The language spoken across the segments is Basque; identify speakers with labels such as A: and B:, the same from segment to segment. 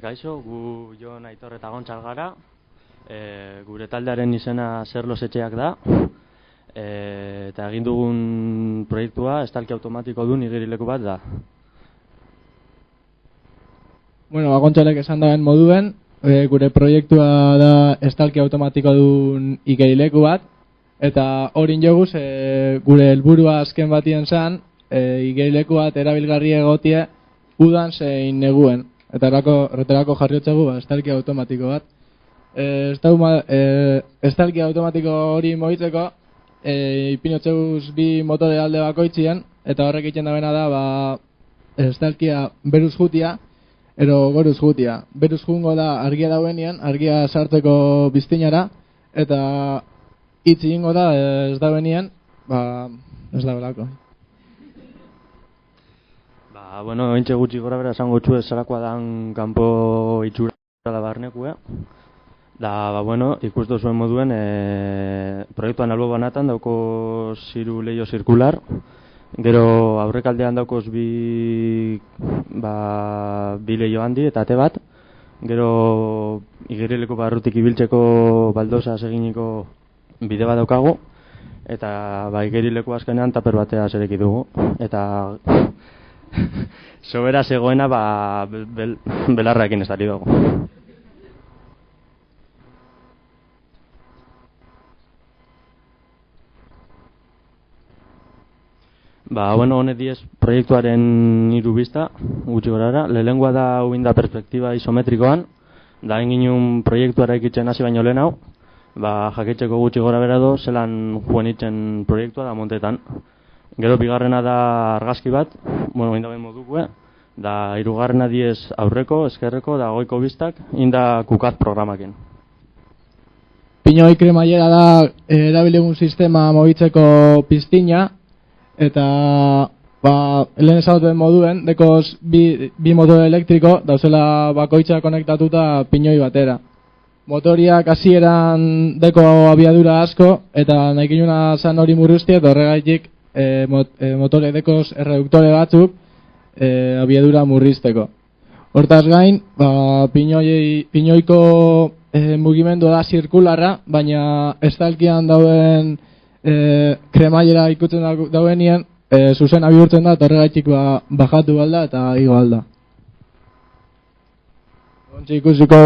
A: Kaixo, gu Jon, Aitor eta Gontzal gara. Gure taldearen izena Zerlos Etxeak da. Eta egin dugun proiektua estalki automatiko duen igerileku bat da.
B: Bueno, Gontzalek esan daben moduen, gure proiektua da estalki automatiko duen igerileku bat. Eta horin joguz, gure helburua azken batien zan, igerileku bat erabilgarri egotie udan zein neguen. Eta horretarako jarriotzegu estalki automatiko bat. Estalki automatiko hori mogitzeko ipinotzeguz bi motore alde bakoitzien, eta horrek egiten dabena da estalkia beruz jutia ero goruz jutia. Beruz jungo da argia dauenean, argia sartzeko biztinara, eta hitz egingo da ez dauenean, ez da belako.
A: Bueno, ointxe gutxi gora bera esango txu ezalakoa dan kanpo itxura da barnekue. Da, bueno, ikustu zuen moduen, proiektuan albo banatan dauko ziru leio zirkular. Gero aurrekaldean daukoz bi leio handi eta ate bat. Gero igerileko barrutik ibiltzeko baldosa eginiko bide bat daukagu. Eta igerileko azkenean taper batea zereki dugu. Eta sobera zegoena belarraekin ez dari dugu. Bueno, honet diez proiektuaren hiru bista, gutxi gorara. Lehengoa da uinda perspektiba isometrikoan, da enginun proiektuara ikitzen hasi baino lehen hau, jakitzeko gutxi gora bera do, zelan juen itzen proiektua da montetan. Gero bigarrena da argazki bat, inda behin modukue, da hirugarrena diez aurreko, eskerreko, da goiko biztak, inda kukat programakin.
B: Pinoi kremaiera da erabilegun sistema mogitzeko piztina, eta lehen esatuen moduen, dekoz bi motor elektriko, dauzela bakoitza konektatuta pinoi batera. Motoriak hasieran deko abiadura asko, eta nahikinuna zan hori murruzti, eta horregaitik motore dekoz erreduktore batzuk abiadura murrizteko. Hortaz gain, pinoiko mugimendu da zirkularra, baina estalkian dauen kremaiera ikutzen dauenien zuzen abihurtzen da, eta horregaitik bajatu balda eta igo balda. Ontsi ikusiko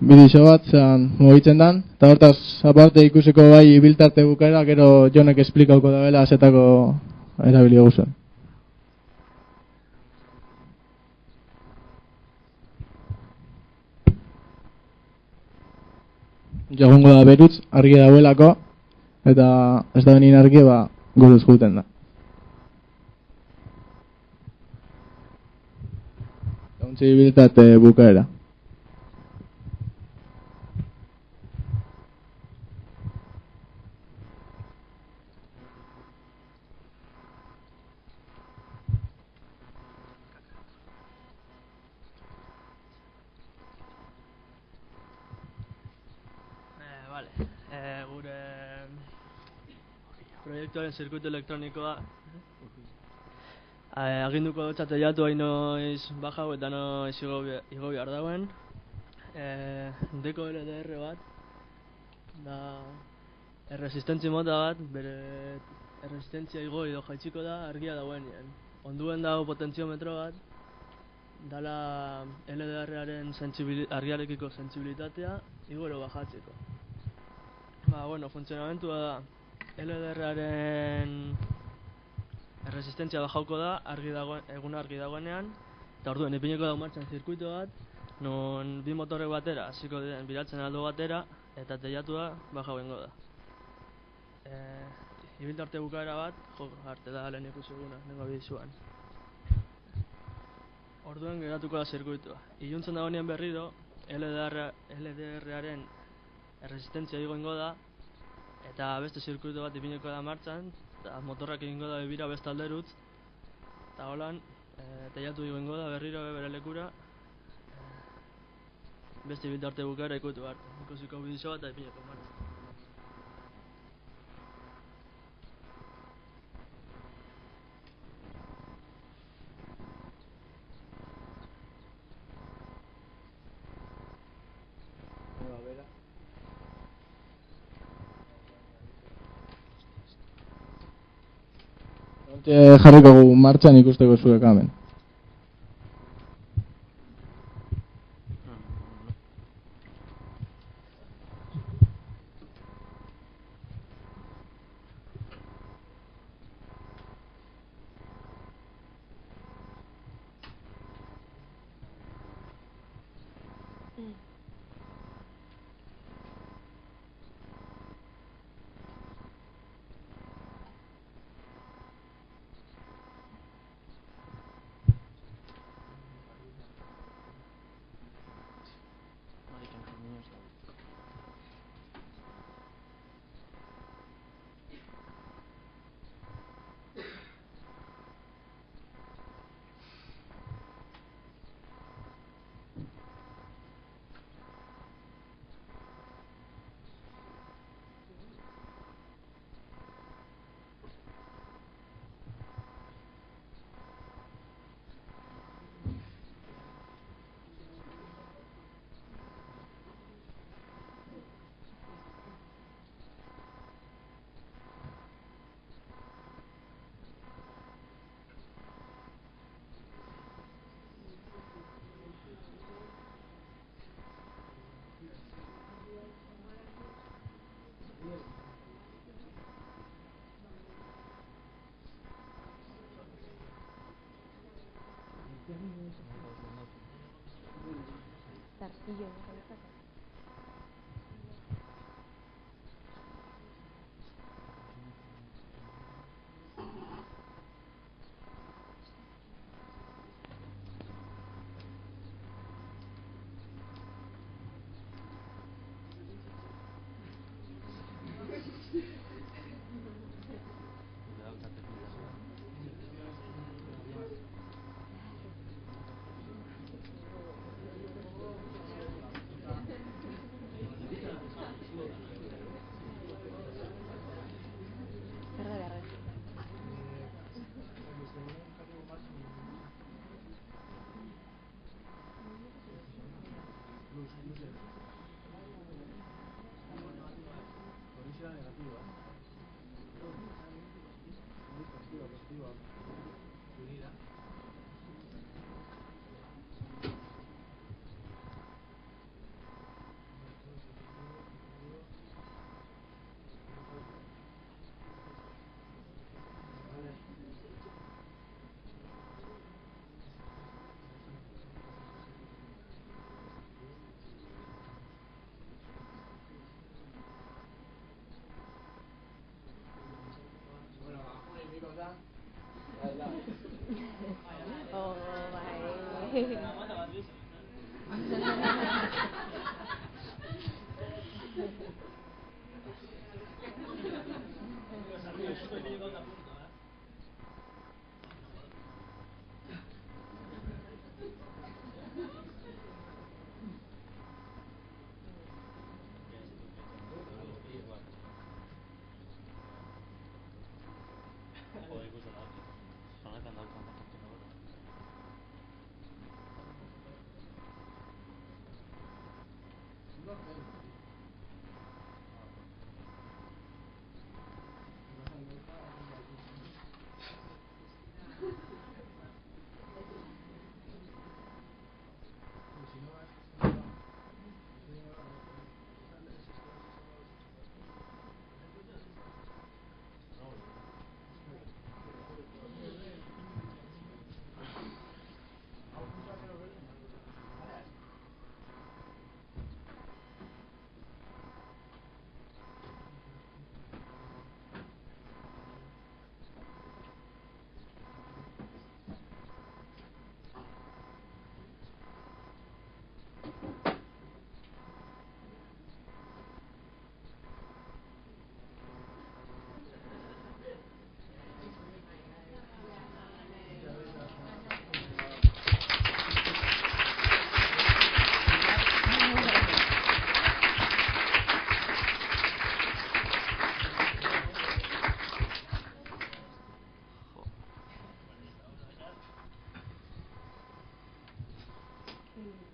B: bidixo bat zean mugitzen dan, eta hortaz aparte ikusiko bai biltarte bukaera, gero Jonek esplikauko da bela azetako erabilio guzen. Jagongo da berutz, argi dauelako, eta ez da benin argi guruz juten da. Ontsi biltate bukaera.
C: Gure proiektuaren zirkuitu elektronikoa aginduko dutxa teiatu hain noiz bajau eta noiz igo behar dauen. Deko LDR bat, da erresistentzi mota bat, bere erresistentzia igo edo jaitsiko da argia dauenean. Onduen dago potentiometro bat, dala LDR-aren argiarekiko sentsibilitatea igoro bajatzeko. Funtzionamentua da LDR-aren erresistentzia bajauko da egun argi dagoenean, eta orduan ipineko da martxan zirkuito bat, non bi motorrek batera, hasiko den biratzen aldo batera, eta teiatua bajau bengo da. Ibiltarte bukaera bat, arte da lehen ikusuguna, nengo bizuan. Orduan geratuko da zirkuitoa. Iluntzen dagoenean berriro, LDR-aren erresistentzia igoingo da, eta beste zirkuito bat ipineko da martxan, eta motorrak egingo da bebira beste alderutz, eta holan, teiatu igoingo da berriro bere lekura, beste ibiltarte bukaera ikutu arte. Ikusiko bidizo bat eta ipineko martxan.
B: Jarriko gu martxan ikusteko zuek hemen.
D: Zarcillo, oh, bai.
E: Mm.